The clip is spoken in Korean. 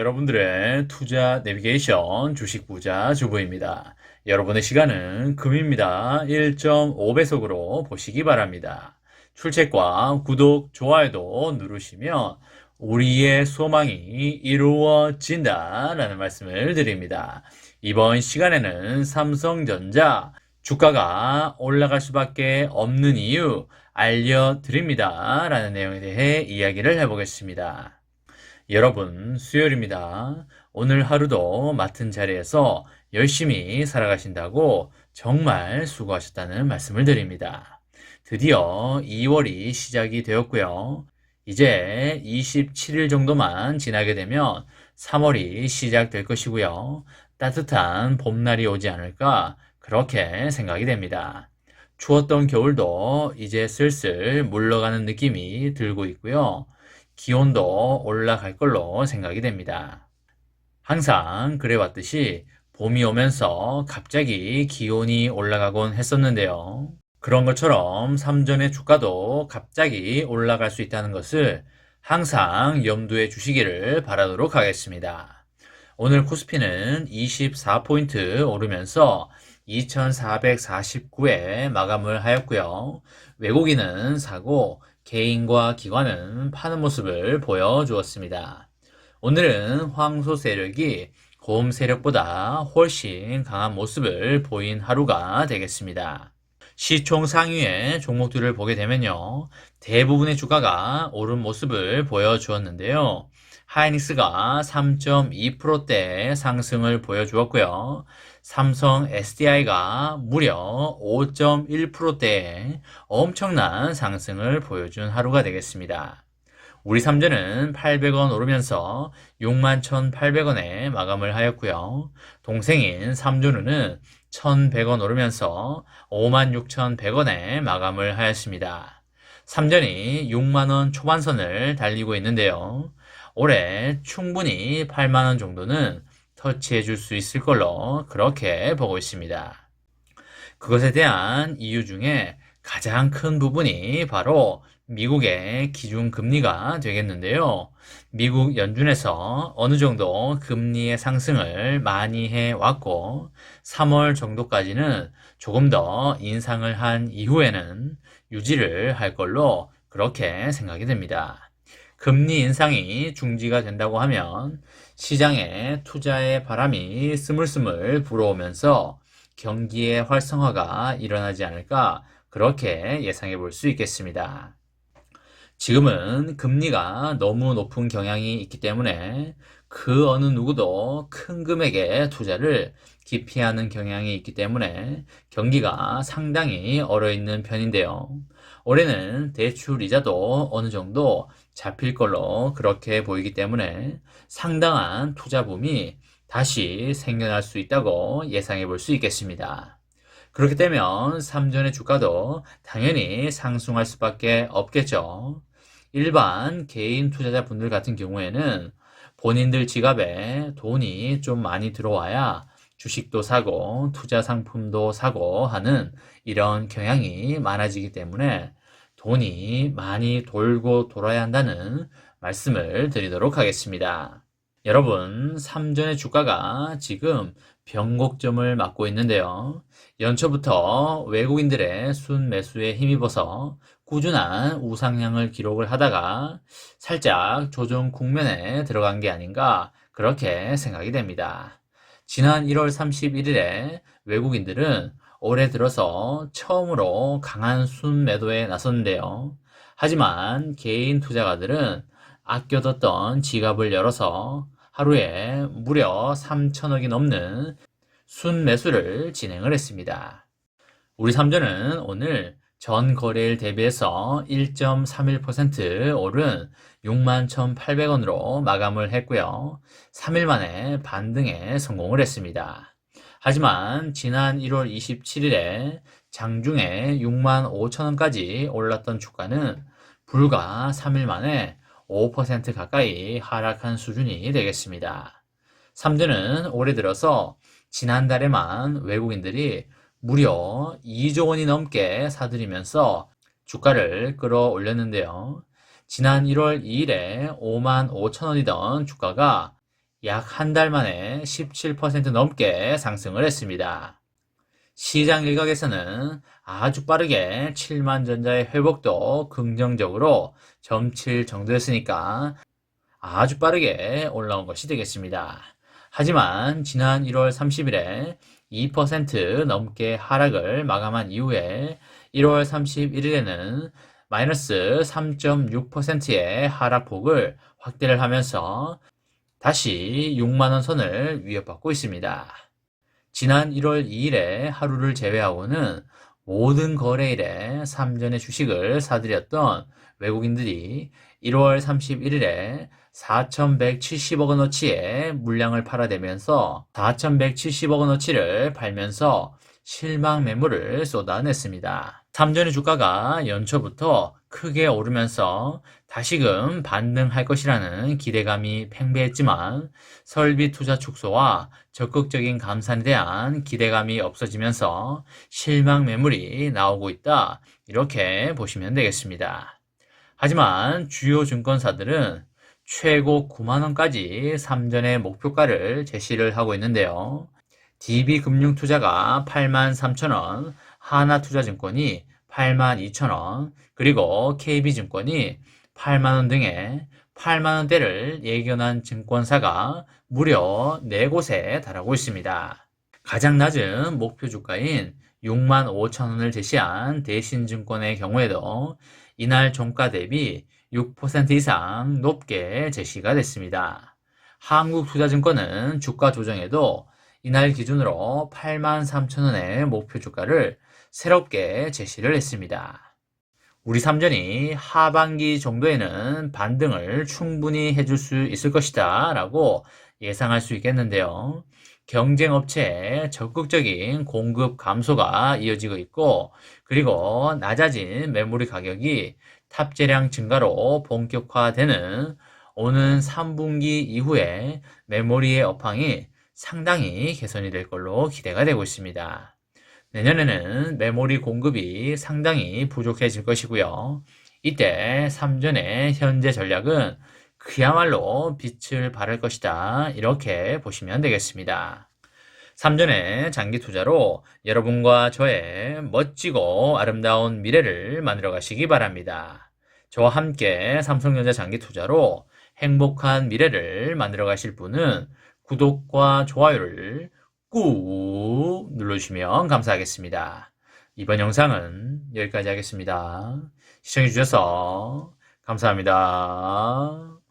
여러분들의 투자 내비게이션 주식 부자 주부입니다. 여러분의 시간은 금입니다. 1.5배속으로 보시기 바랍니다. 출첵과 구독, 좋아요도 누르시면 우리의 소망이 이루어진다라는 말씀을 드립니다. 이번 시간에는 삼성전자 주가가 올라갈 수밖에 없는 이유 알려드립니다. 라는 내용에 대해 이야기를 해보겠습니다. 여러분, 수요일입니다. 오늘 하루도 맡은 자리에서 열심히 살아가신다고 정말 수고하셨다는 말씀을 드립니다. 드디어 2월이 시작이 되었고요. 이제 27일 정도만 지나게 되면 3월이 시작될 것이고요. 따뜻한 봄날이 오지 않을까 그렇게 생각이 됩니다. 추웠던 겨울도 이제 슬슬 물러가는 느낌이 들고 있고요. 기온도 올라갈 걸로 생각이 됩니다. 항상 그래왔듯이 봄이 오면서 갑자기 기온이 올라가곤 했었는데요. 그런 것처럼 삼전의 주가도 갑자기 올라갈 수 있다는 것을 항상 염두에 주시기를 바라도록 하겠습니다. 오늘 코스피는 24포인트 오르면서 2449에 마감을 하였고요. 외국인은 사고 개인과 기관은 파는 모습을 보여주었습니다. 오늘은 황소 세력이 곰 세력보다 훨씬 강한 모습을 보인 하루가 되겠습니다. 시총 상위의 종목들을 보게 되면요. 대부분의 주가가 오른 모습을 보여주었는데요. 하이닉스가 3.2%대 상승을 보여주었고요. 삼성 SDI가 무려 5.1%대의 엄청난 상승을 보여준 하루가 되겠습니다. 우리 삼전은 800원 오르면서 61,800원에 마감을 하였고요. 동생인 삼전우는 1,100원 오르면서 56,100원에 마감을 하였습니다. 삼전이 6만원 초반선을 달리고 있는데요. 올해 충분히 8만원 정도는 터치해 줄 수 있을 걸로 그렇게 보고 있습니다. 그것에 대한 이유 중에 가장 큰 부분이 바로 미국의 기준금리가 되겠는데요. 미국 연준에서 어느 정도 금리의 상승을 많이 해왔고 3월 정도까지는 조금 더 인상을 한 이후에는 유지를 할 걸로 그렇게 생각이 됩니다. 금리 인상이 중지가 된다고 하면 시장에 투자의 바람이 스물스물 불어오면서 경기의 활성화가 일어나지 않을까 그렇게 예상해 볼 수 있겠습니다. 지금은 금리가 너무 높은 경향이 있기 때문에 그 어느 누구도 큰 금액의 투자를 기피하는 경향이 있기 때문에 경기가 상당히 얼어있는 편인데요. 올해는 대출 이자도 어느 정도 잡힐 걸로 그렇게 보이기 때문에 상당한 투자붐이 다시 생겨날 수 있다고 예상해 볼 수 있겠습니다. 그렇게 되면 삼전의 주가도 당연히 상승할 수밖에 없겠죠. 일반 개인 투자자분들 같은 경우에는 본인들 지갑에 돈이 좀 많이 들어와야 주식도 사고 투자 상품도 사고 하는 이런 경향이 많아지기 때문에 돈이 많이 돌고 돌아야 한다는 말씀을 드리도록 하겠습니다. 여러분, 삼전의 주가가 지금 변곡점을 맞고 있는데요. 연초부터 외국인들의 순매수에 힘입어서 꾸준한 우상향을 기록을 하다가 살짝 조정 국면에 들어간 게 아닌가 그렇게 생각이 됩니다. 지난 1월 31일에 외국인들은 올해 들어서 처음으로 강한 순매도에 나섰는데요. 하지만 개인 투자가들은 아껴뒀던 지갑을 열어서 하루에 무려 3천억이 넘는 순매수를 진행을 했습니다. 우리 삼전은 오늘 전 거래일 대비해서 1.31% 오른 61,800원으로 마감을 했고요. 3일 만에 반등에 성공을 했습니다. 하지만 지난 1월 27일에 장중에 65,000원까지 올랐던 주가는 불과 3일 만에 5% 가까이 하락한 수준이 되겠습니다. 삼전은 올해 들어서 지난달에만 외국인들이 무려 2조 원이 넘게 사들이면서 주가를 끌어올렸는데요. 지난 1월 2일에 55,000원이던 주가가 약 한 달 만에 17% 넘게 상승을 했습니다. 시장 일각에서는 아주 빠르게 7만 전자의 회복도 긍정적으로 점칠 정도였으니까 아주 빠르게 올라온 것이 되겠습니다. 하지만 지난 1월 30일에 2% 넘게 하락을 마감한 이후에 1월 31일에는 마이너스 3.6%의 하락폭을 확대를 하면서 다시 6만원 선을 위협받고 있습니다. 지난 1월 2일에 하루를 제외하고는 모든 거래일에 삼전의 주식을 사들였던 외국인들이 1월 31일에 4,170억 원어치의 물량을 팔아대면서 4,170억 원어치를 팔면서 실망 매물을 쏟아냈습니다. 삼전의 주가가 연초부터 크게 오르면서 다시금 반등할 것이라는 기대감이 팽배했지만 설비 투자 축소와 적극적인 감산에 대한 기대감이 없어지면서 실망 매물이 나오고 있다, 이렇게 보시면 되겠습니다. 하지만 주요 증권사들은 최고 9만원까지 삼전의 목표가를 제시를 하고 있는데요. DB금융투자가 83,000원, 하나투자증권이 82,000원, 그리고 KB증권이 8만원 등의 8만원대를 예견한 증권사가 무려 4곳에 달하고 있습니다. 가장 낮은 목표 주가인 6만 5천원을 제시한 대신증권의 경우에도 이날 종가 대비 6% 이상 높게 제시가 됐습니다. 한국투자증권은 주가 조정에도 이날 기준으로 83,000원의 목표 주가를 새롭게 제시를 했습니다. 우리 삼전이 하반기 정도에는 반등을 충분히 해줄 수 있을 것이다 라고 예상할 수 있겠는데요. 경쟁업체의 적극적인 공급 감소가 이어지고 있고, 그리고 낮아진 메모리 가격이 탑재량 증가로 본격화되는 오는 3분기 이후에 메모리의 업황이 상당히 개선이 될 걸로 기대가 되고 있습니다. 내년에는 메모리 공급이 상당히 부족해질 것이고요. 이때 삼전의 현재 전략은 그야말로 빛을 발할 것이다, 이렇게 보시면 되겠습니다. 삼전의 장기 투자로 여러분과 저의 멋지고 아름다운 미래를 만들어 가시기 바랍니다. 저와 함께 삼성전자 장기 투자로 행복한 미래를 만들어 가실 분은 구독과 좋아요를 꾹 눌러주시면 감사하겠습니다. 이번 영상은 여기까지 하겠습니다. 시청해주셔서 감사합니다.